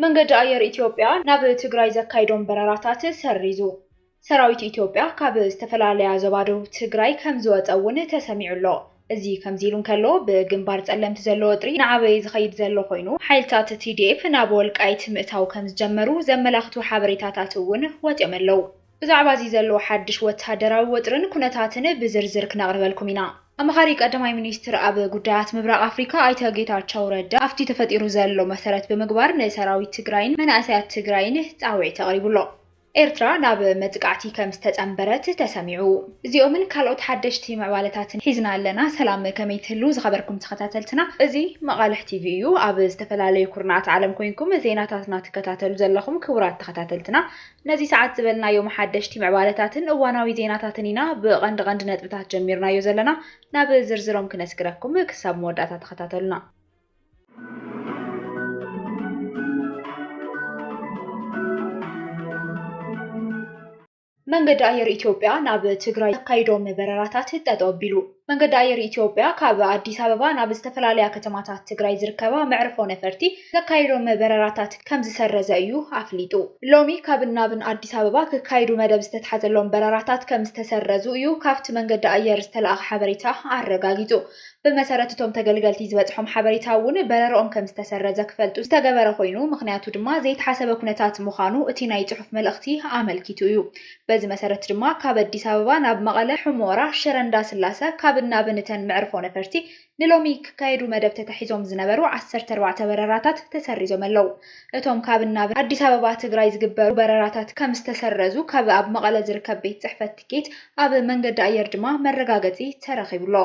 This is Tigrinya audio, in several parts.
መንገድ አየር ኢትዮጵያ ናብ ትግራይ ዘካይዶም በረራታት ሰሪዙ ሰራዊት ኢትዮጵያ ካብ ዝተፈላለዩ ዘባዶ ትግራይ ከም ዝወፀውን ተሰሚዑሎ እዚ ከምዚሉን ከሎ በግንባር ጸለምት ዘሎ ወጥሪ ንዓበይ ዝኸይድ ዘሎ ኮይኑ ሓይልታት TDF ናብ ወልቃይት ምእታው ከም ዝጀመሩ ዘመላኽቱ ሓበሬታታት እውን ወጥዮም ኣለው ብዛዕባ እዚ ዘሎ ሓድሽ ወተሃደራዊ ወጥርን ኩነታትን ብዝርዝር ክነቅርበልኩም ኢና ኣማኻሪ ቀዳማይ ሚኒስትር ኣብ ጉዳያት ምብራቅ አፍሪካ ኣይተ ጌታቸው ረዳ ኣብቲ ተፈጢሩ ዘሎ መሰረት ብምግባር ንሰራዊት ትግራይን መናእሰያት ትግራይን ጻውዒት ተቕሪቡሎ ኤርትራ ናብ መጥቃዕቲ ከም ዝተጸምበረት ተሰሚዑ እዚኦምን ካልኦት ሓደሽቲ ምዕባለታትን ሒዝና ኣለና ሰላም ከመይ ትህሉ ዝኸበርኩም ተኸታተልትና እዚ መቃልሕ ቲቪ እዩ ኣብ ዝተፈላለዩ ኩርናት ዓለም ኮይንኩም ዜናታትና ትከታተሉ ዘለኹም ክቡራት ተኸታተልትና ነዚ ሰዓት ዝበልናዮም ሓደሽቲ ምዕባለታትን እዋናዊ ዜናታትን ኢና ብቐንድ ነጥብታት ጀሚርናዮ ዘለና ናብ ዝርዝሮም ክነስግረኩም ክሳብ መወዳእታ ተኸታተሉና መንገድ አየር ኢትዮጵያ ናብ ትግራይ ካይዶም በረራታት ተጠቢሉ መንገድ አየር ኢትዮጵያ ካብ አዲስ አበባ ናብ ዝተፈላለዩ ከተማታት ትግራይ ዝርከባ መዕርፎ ነፈርቲ ዘካይዶም በረራታት ከም ዝሰረዘ እዩ አፍሊጡ ሎሚ ካብ ናብን አዲስ አበባ ክካይዱ መደብ ዝተተሓዘሎም በረራታት ከም ዝተሰረዙ እዩ ካብቲ መንገድ አየር ዝተላእኸ ሓበሬታ አረጋጊጹ በመሰረትቶም ተገልገልቲ ዝበጽሖም ሓበሬታ እውን በረራኦም ከም ዝተሰረዘ ክፈልጡ ዝተገበረ ኮይኑ ምክንያቱ ድማ ዘይተሓሰበ ኩነታት ምዃኑ እቲ ናይ ጽሑፍ መልእኽቲ አመልኪቱ እዩ በዚ መሰረት ድማ ካብ አዲስ አበባ ናብ መቐለ ሕሞራ ሽረንዳ ስላሰ ካብ ናብንተን መዕርፎ ነፈርቲ ንሎሚ ክካይዱ መደብ ተተሒዞም ዝነበሩ 14 በረራታት ተሰሪዞም ኣለው እቶም ካብ ናብ አዲስ አበባ ትግራይ ዝግበሩ በረራታት ከም ዝተሰረዙ ካብ ኣብ መቐለ ዝርከብ ቤት ጽሕፈት ትኬት ኣብ መንገድ አየር ድማ መረጋገጺ ተረኺቡሎ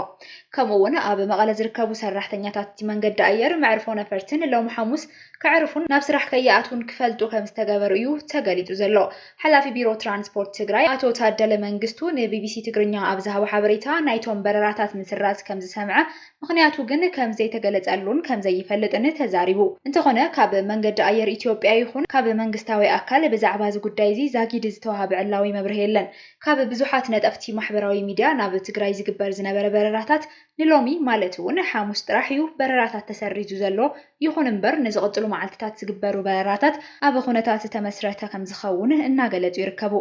ከምኡውን ኣብ መቐለ ዝርከቡ ሰራሕተኛታት መንገድ አየር መዕርፎ ነፈርትን ሎም ሐሙስ ከዕርፉን ናብ ስራሕ ከይኣቱን ክፈልጡ ከም ዝተገበሩ እዩ ተገሊጹ ዘሎ ሓላፊ ቢሮ ትራንስፖርት ትግራይ አቶ ታደለ መንግስቱ ንቢቢሲ ትግርኛ ኣብ ዝሃቡ ሓበሬታ ናይቶም በረራታት ምስራዝ ከም ዝሰምዐ ምክንያቱ ግን ከም ዘይተገለጸሉን ከም ዘይፈልጥን ተዛሪቡ እንተኾነ ካብ መንገድ አየር ኢትዮጵያ ይኹን ካብ መንግስታዊ ኣካል ብዛዕባ እዚ ጉዳይ እዚ ዛጊድ ዝተዋሃበ ዕላዊ መብርሂ የለን ካብ ብዙሓት ነጠፍቲ ማሕበራዊ ሚድያ ናብ ትግራይ ዝግበር ዝነበረ በረራታት ንሎሚ ማለት እውን ሐሙስ ጥራሕ እዩ በረራታት ተሰሪዙ ዘሎ ይኹን እምበር ንዝቕጽሉ መዓልትታት ዝግበሩ በረራታት ኣብ ኩነታት ተመስረተ ከም ዝኸውን እናገለጹ ይርከቡ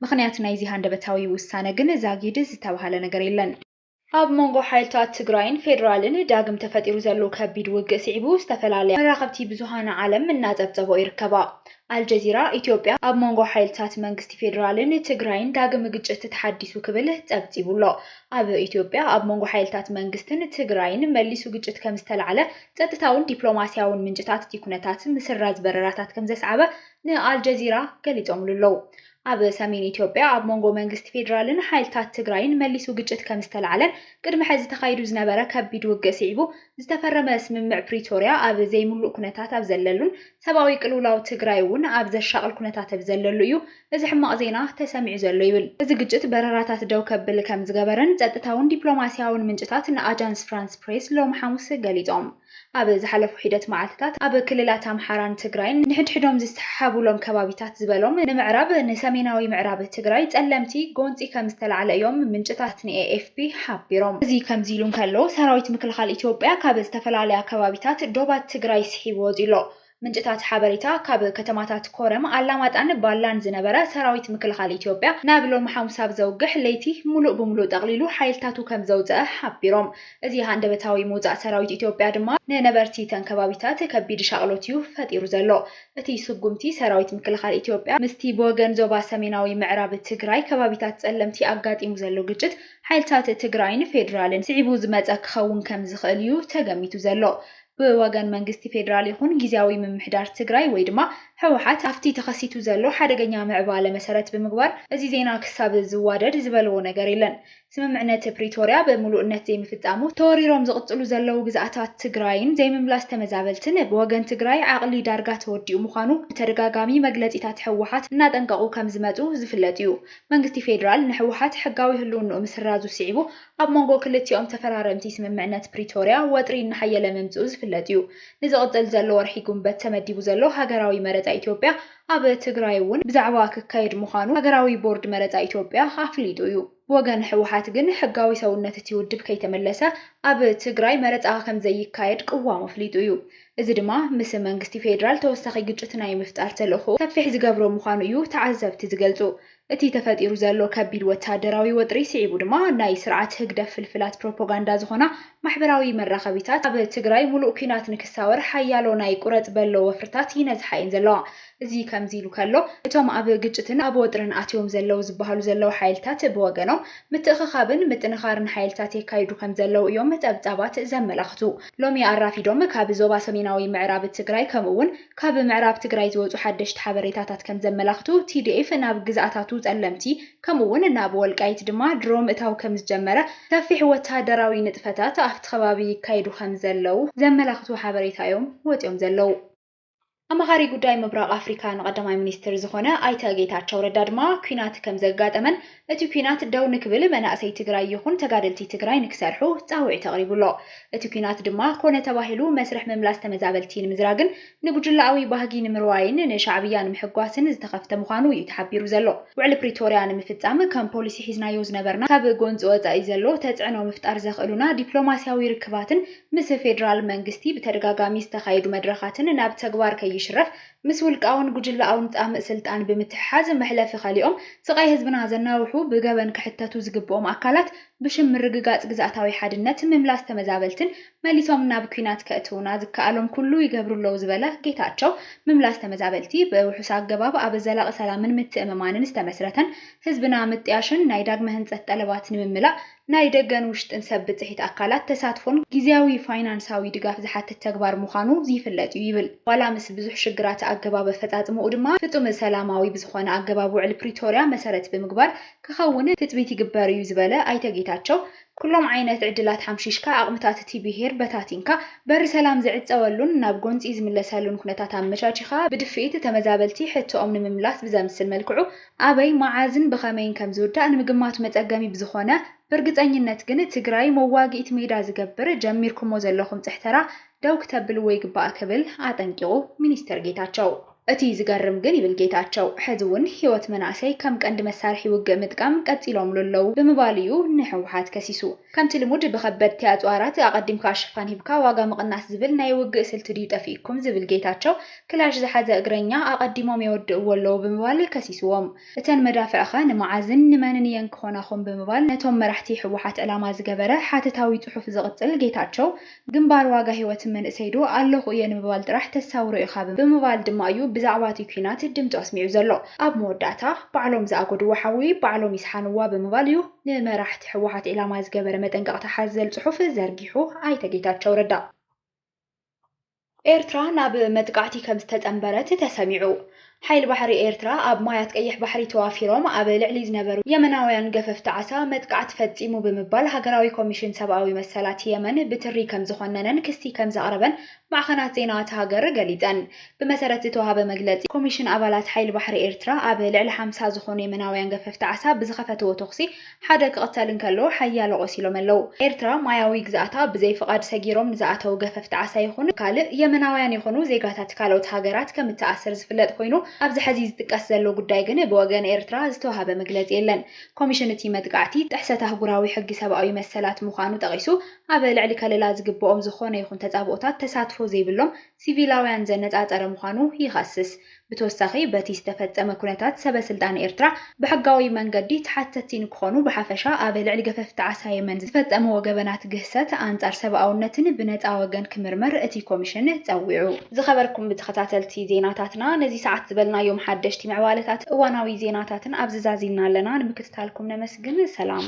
ምክንያት ናይዚ ሃንደበታዊ ውሳነ ግን ዛጊድ ዝተባሃለ ነገር የለን ኣብ መንጎ ሓይልታት ትግራይን ፌደራልን ዳግም ተፈጢሩ ዘሎ ከቢድ ውግእ ሲዒቡ ዝተፈላለዩ መራኸብቲ ብዙሃን ዓለም እናጸብጸቦ ይርከባ አልጀዚራ ኢትዮጵያ ኣብ መንጎ ሓይልታት መንግስቲ ፌደራልን ትግራይን ዳግም ግጭት ተሓዲሱ ክብል ጸብጺቡሎ ኣብ ኢትዮጵያ ኣብ መንጎ ሓይልታት መንግስትን ትግራይን መሊሱ ግጭት ከም ዝተልዓለ ጸጥታውን ዲፕሎማሲያውን ምንጭታት ኩነታት ምስራዝ በረራታት ከም ዘስዓበ ንአልጀዚራ ገሊጾምሉ ኣብ ሰሜን ኢትዮጵያ ኣብ መንጎ መንግስቲ ፌደራልን ሓይልታት ትግራይን መሊሱ ግጭት ከም ዝተልዓለን ቅድሚ ሕዚ ተኻይዱ ዝነበረ ከቢድ ውግእ ሲዒቡ ዝተፈረመ ስምምዕ ፕሪቶሪያ ኣብ ዘይምሉእ ኩነታት ኣብ ዘለሉን ሰብኣዊ ቅልውላው ትግራይ እውን ኣብ ዘሻቅል ኩነታት ኣብ ዘለሉ እዩ እዚ ሕማቅ ዜና ተሰሚዑ ዘሎ ይብል እዚ ግጭት በረራታት ደው ከብል ከም ዝገበረን ጸጥታውን ዲፕሎማሲያውን ምንጭታት ንአጃንስ ፍራንስ ፕሬስ ሎም ሐሙስ ገሊጾም ኣብ ዝሓለፉ ሒደት መዓልትታት ኣብ ክልላት ኣምሓራን ትግራይን ንሕድሕዶም ዝሰሓቡሎም ከባቢታት ዝበሎም ንምዕራብ ንሰሜናዊ ምዕራብ ትግራይ ጸለምቲ ጎንፂ ከም ዝተልዓለ እዮም ምንጭታት ንኤኤፍፒ ሓቢሮም እዚ ከምዚሉን ከሎ ሰራዊት ምክልኻል ኢትዮጵያ ካብ ዝተፈላለዩ ከባቢታት ዶባት ትግራይ ስሒቡ ወፂሎ ምንጭታት ሓበሬታ ካብ ከተማታት ኮረም ኣላማጣን ባላን ዝነበረ ሰራዊት ምክልኻል ኢትዮጵያ ናብ ሎም ሐሙስ ኣብ ዘውግሕ ለይቲ ሙሉእ ብምሉእ ጠቕሊሉ ሓይልታቱ ከም ዘውፅአ ሓቢሮም እዚ ሃንደበታዊ ምውፃእ ሰራዊት ኢትዮጵያ ድማ ንነበርቲ ተንከባቢታት ከቢድ ሻቅሎት እዩ ፈጢሩ ዘሎ እቲ ስጉምቲ ሰራዊት ምክልኻል ኢትዮጵያ ምስቲ ብወገን ዞባ ሰሜናዊ ምዕራብ ትግራይ ከባቢታት ጸለምቲ ኣጋጢሙ ዘሎ ግጭት ሓይልታት ትግራይን ፌደራልን ስዒቡ ዝመፀ ክኸውን ከም ዝኽእል እዩ ተገሚቱ ዘሎ በወገን መንግስቲ ፌደራል ይኹን ጊዜያዊ ምምሕዳር ትግራይ ወይ ድማ ሕወሓት ኣብቲ ተኸሲቱ ዘሎ ሓደገኛ ምዕባለ መሰረት ብምግባር እዚ ዜና ክሳብ ዝዋደድ ዝበልዎ ነገር የለን ስምምዕነት ፕሪቶሪያ በሙሉእነት ዘይምፍጻሙ ተወሪሮም ዝቕጽሉ ዘለው ግዛኣታት ትግራይን ዘይምምላስ ተመዛበልትን ብወገን ትግራይ ዓቕሊ ዳርጋ ተወዲኡ ምዃኑ ተደጋጋሚ መግለጺታት ሕወሓት እናጠንቀቁ ከም ዝመጹ ዝፍለጥ እዩ መንግስቲ ፌደራል ንሕወሓት ሕጋዊ ህልውንኡ ምስራዙ ሲዒቡ ኣብ መንጎ ክልቲኦም ተፈራረምቲ ስምምዕነት ፕሪቶሪያ ወጥሪ ንሓየለ መምጽኡ ዝፍለጥ እዩ ንዝቕፅል ዘሎ ወርሒ ጉንበት ተመዲቡ ዘሎ ሃገራዊ መረፃ ኢትዮጵያ ኣብ ትግራይ እውን ብዛዕባ ክካየድ ምዃኑ ሃገራዊ ቦርድ መረፃ ኢትዮጵያ ኣፍሊጡ እዩ ወገን ሕወሓት ግን ሕጋዊ ሰውነት እቲ ውድብ ከይተመለሰ ኣብ ትግራይ መረፃ ከም ዘይካየድ ቅዋም ኣፍሊጡ እዩ እዚ ድማ ምስ መንግስቲ ፌደራል ተወሳኺ ግጭት ናይ ምፍጣር ተልእኾ ሰፊሕ ዝገብሮ ምዃኑ እዩ ተዓዘብቲ ዝገልጹ እቲ ተፈጢሩ ዘሎ ከቢድ ወታደራዊ ወጥሪ ስዒቡ ድማ ናይ ስርዓት ህግደፍ ፍልፍላት ፕሮፓጋንዳ ዝኾና ማሕበራዊ መራኸቢታት ኣብ ትግራይ ሙሉእ ኩናት ንክሳወር ሓያሎ ናይ ቁረጽ በሎ ወፍርታት ይነዝሓየን ዘለዋ እዚ ከምዚ ኢሉ ከሎ እቶም ኣብ ግጭትን ኣብ ወጥርን ኣትዮም ዘለው ዝበሃሉ ዘለው ሓይልታት ብወገኖም ምትእኽኻብን ምጥንኻርን ሓይልታት የካይዱ ከም ዘለው እዮም ጸብጻባት ዘመላኽቱ ሎሚ ኣራፊዶም ካብ ዞባ ሰሜናዊ ምዕራብ ትግራይ ከምኡውን ካብ ምዕራብ ትግራይ ዝወጹ ሓደሽቲ ሓበሬታታት ከም ዘመላኽቱ TDF ናብ ግዛኣታቱ ጸለምቲ ከምኡውን ናብ ወልቃይት ድማ ድሮም እታው ከም ዝጀመረ ሰፊሕ ወታደራዊ ንጥፈታት ኣብቲ ከባቢ ይካይዱ ከም ዘለው ዘመላኽቱ ሓበሬታ እዮም ወጽዮም ዘለው ኣማኻሪ ጉዳይ ምብራቕ ኣፍሪካ ንቀዳማይ ሚኒስትር ዝኾነ ኣይተ ጌታቸው ረዳ ድማ ኩናት ከም ዘጋጠመን እቲ ኩናት ደው ንክብል መናእሰይ ትግራይ ይኹን ተጋደልቲ ትግራይ ንክሰርሑ ጻውዒት ተቕሪቡሎ እቲ ኩናት ድማ ኮነ ተባሂሉ መስርሕ ምምላስ ተመዛበልቲ ንምዝራግን ንጉጅላዊ ባህጊ ንምርዋይን ንሻዕብያ ንምሕጓስን ዝተኸፍተ ምዃኑ እዩ ተሓቢሩ ዘሎ ውዕሊ ፕሪቶርያ ንምፍጻም ከም ፖሊሲ ሒዝናዮ ዝነበርና ካብ ጎንፂ ወጻኢ ዘሎ ተጽዕኖ ምፍጣር ዘኽእሉና ዲፕሎማስያዊ ርክባትን ምስ ፌደራል መንግስቲ ብተደጋጋሚ ዝተኻየዱ መድረኻትን ናብ ተግባር ይሽረፍ ምስ ውልቃውን ጉጅላውን ጣምእ ስልጣን ብምትሓዝ መሕለፊ ኸሊኦም ስቃይ ህዝብና ዘናውሑ ብገበን ክሕተቱ ዝግብኦም ኣካላት ብሽም ርግጋጽ ግዛእታዊ ሓድነት ምምላስ ተመዛበልትን መሊሶም ናብ ኩናት ከእትውና ዝከኣሎም ኩሉ ይገብሩለው ዝበለ ጌታቸው ምምላስ ተመዛበልቲ ብውሑስ ኣገባብ ኣብ ዘላቒ ሰላምን ምትእምማንን ዝተመስረተን ህዝብና ምጥያሽን ናይ ዳግመ ህንፀት ጠለባት ንምምላእ ናይ ደገን ውሽጥን ሰብ ብጽሒት ኣካላት ተሳትፎን ጊዜያዊ ፋይናንሳዊ ድጋፍ ዝሓትት ተግባር ምዃኑ ይፍለጥ እዩ ይብል ዋላ ምስ ብዙሕ ሽግራት ኣገባብ ፈጻጽምኡ ድማ ፍጹም ሰላማዊ ብዝኾነ ኣገባብ ውዕሊ ፕሪቶርያ መሰረት ብምግባር ክኸውን ትጽቢት ይግበር እዩ ዝበለ ኣይተ ጌታቸው ኩሎም ዓይነት ዕድላት ሓምሺሽካ ኣቕምታት እቲ ብሄር በታቲንካ በሪ ሰላም ዝዕፀወሉን ናብ ጎንፂ ዝምለሰሉን ኩነታት ኣመቻችኻ ብድፍኢት ተመዛበልቲ ሕቶኦም ንምምላስ ብዘምስል መልክዑ ኣበይ መዓዝን ብኸመይን ከም ዝውዳእ ንምግማት መጸገሚ ብዝኾነ ብርግጸኝነት ግን ትግራይ መዋጊኢት ሜዳ ዝገብር ጀሚርኩሞ ዘለኹም ጽሕተራ ደው ክተብልዎ ይግባእ ክብል ኣጠንቂቑ ሚኒስተር ጌታቸው እቲ ዝገርም ግን ይብል ጌታቸው ሕዝውን ህይወት መናእሰይ ከም ቀንዲ መሳርሒ ውግእ ምጥቃም ቀጺሎም ለለው ብምባል እዩ ንሕወሓት ከሲሱ ከምቲ ልሙድ ብኸበድቲ ኣጽዋራት ኣቐዲምካ ሽፋን ሂብካ ዋጋ ምቕናስ ዝብል ናይ ውግእ ስልቲ ድዩ ጠፊእኩም ዝብል ጌታቸው ክላሽ ዝሓዘ እግረኛ ኣቐዲሞም የወድእዎ ኣለዉ ብምባል ከሲስዎም እተን መዳፍዕኸ ንመዓዝን ንመንን እየን ክኾናኹም ብምባል ነቶም መራሕቲ ሕወሓት ዕላማ ዝገበረ ሓተታዊ ጽሑፍ ዝቕጽል ጌታቸው ግንባር ዋጋ ህይወት መንእሰይዱ ኣለኹ እየ ንምባል ጥራሕ ተሳውሮ ኢኻ ብምባል ድማ እዩ ብዛዕባ እቲ ኩናት ድምፂ ኣስሚዑ ዘሎ ኣብ መወዳእታ ባዕሎም ዝኣገድዎ ሓዊ ባዕሎም ይስሓንዋ ብምባል እዩ ንመራሕቲ ሕወሓት ዕላማ ዝገበረ መጠንቀቕታ ሓዘል ጽሑፍ ዘርጊሑ ኣይተ ጌታቸው ረዳ ኤርትራ ናብ መጥቃዕቲ ከም ዝተጸንበረት ተሰሚዑ ሓይል ባሕሪ ኤርትራ ኣብ ማያት ቀይሕ ባሕሪ ተዋፊሮም ኣብ ልዕሊ ዝነበሩ የመናውያን ገፈፍቲ ዓሳ መጥቃዕቲ ፈጺሙ ብምባል ሃገራዊ ኮሚሽን ሰብኣዊ መሰላት የመን ብትሪ ከም ዝኾነነን ክስቲ ከም ዘቕረበን ማዕኸናት ዜና ሃገር ገሊፀን ብመሰረት ዝተዋሃበ መግለጺ ኮሚሽን ኣባላት ሓይል ባሕሪ ኤርትራ ኣብ ልዕሊ 50 ዝኾኑ የመናውያን ገፈፍቲ ዓሳ ብዝኸፈትዎ ተኽሲ ሓደ ክቕተል እንከሎ ሓያሎ ቆሲሎም ኣለዉ ኤርትራ ማያዊ ግዛእታ ብዘይ ፍቓድ ሰጊሮም ንዝኣተው ገፈፍቲ ዓሳ ይኹን ካልእ የመናውያን ይኹኑ ዜጋታት ካልኦት ሃገራት ከም እተኣስር ዝፍለጥ ኮይኑ ኣብዚ ሕዚ ዝጥቀስ ዘሎ ጉዳይ ግን ብወገን ኤርትራ ዝተዋሃበ መግለጺ የለን ኮሚሽን እቲ መጥቃዕቲ ጥሕሰት ኣህጉራዊ ሕጊ ሰብኣዊ መሰላት ምዃኑ ጠቒሱ ኣብ ልዕሊ ከለላ ዝግብኦም ዝኾነ ይኹን ተጻብኦታት ተሳትፎ ዘይብሎም ሲቪላውያን ዘነጻጸረ ምዃኑ ይኸስስ ብተወሳኺ በቲ ዝተፈጸመ ኩነታት ሰበስልጣን ኤርትራ ብሕጋዊ መንገዲ ተሓተቲ ንክኾኑ ብሓፈሻ ኣብ ልዕሊ ገፈፍቲ ዓሳ የመን ዝፈጸመ ወገበናት ግህሰት ኣንጻር ሰብኣውነትን ብነፃ ወገን ክምርመር እቲ ኮሚሽን ጸዊዑ ዝኸበርኩም ብተኸታተልቲ ዜናታትና ነዚ ሰዓት ዝበልናዮም ሓደሽቲ ምዕባለታት እዋናዊ ዜናታትን ኣብዝዛዚልና ኣለና ንምክትታልኩም ነመስግን ሰላም